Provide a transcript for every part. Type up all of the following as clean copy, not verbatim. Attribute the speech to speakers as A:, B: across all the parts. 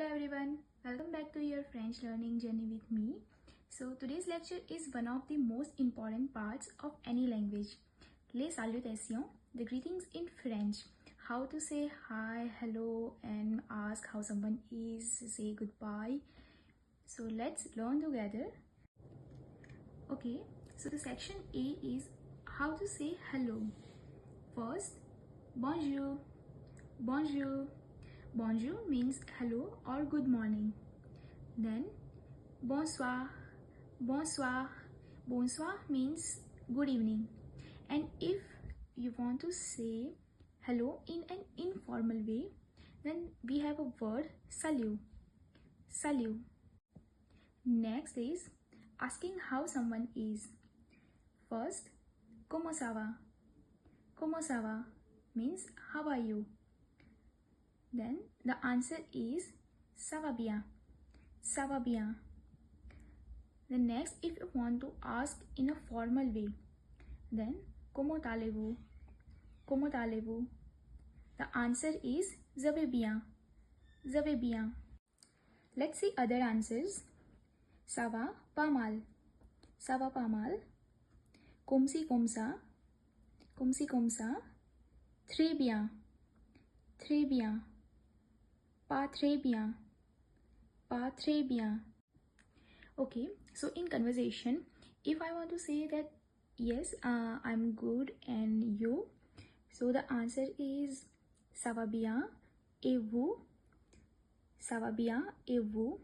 A: Hello everyone, welcome back to your French learning journey with me. So today's lecture is one of the most important parts of any language. Les salutations, the greetings in French. How to say hi, hello and ask how someone is, say goodbye. So let's learn together. Okay, so the section A is how to say hello. First, bonjour. Bonjour. Bonjour means hello or good morning. Then bonsoir. Bonsoir. Bonsoir means good evening. And if you want to say hello in an informal way, then we have a word salut. Salut. Next is asking how someone is. First, ¿cómo ça va? ¿Cómo ça va? Means how are you? Then the answer is ça va bien. Ça va bien. The next, if you want to ask in a formal way, then comment allez-vous? Comment allez-vous? The answer is je vais bien. Je vais bien. Let's see other answers. Ça va pas mal. Ça va pas mal. Comme si comme ça. Comme si comme ça. Très bien. Très bien. Pas très bien. Pas très bien. Okay, so in conversation, if I want to say that yes, I'm good and you, so the answer is ça va bien et vous. Ça va bien et vous,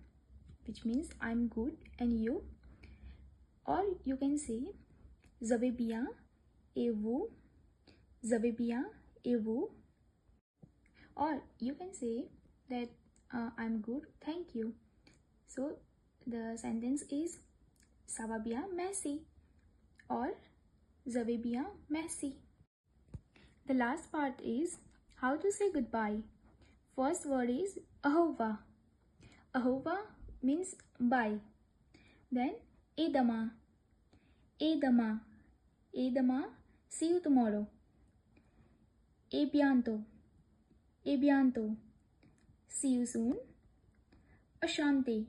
A: which means I'm good and you. Or you can say je vais bien et vous. Je vais bien et vous. Or you can say that I'm good, thank you. So the sentence is ça va bien, merci. Or je vais bien, merci. The last part is how to say goodbye. First word is au revoir. Au revoir means bye. Then et demain. Et demain. Et demain, see you tomorrow. Et bientôt. Et bientôt, see you soon. Ashanti.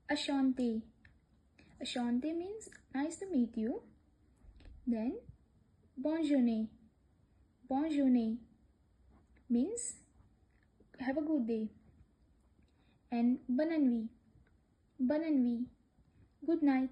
A: Ashanti. Ashanti means nice to meet you. Then bonne journée. Bonne journée means have a good day. And bonne nuit. Bonne nuit. Good night.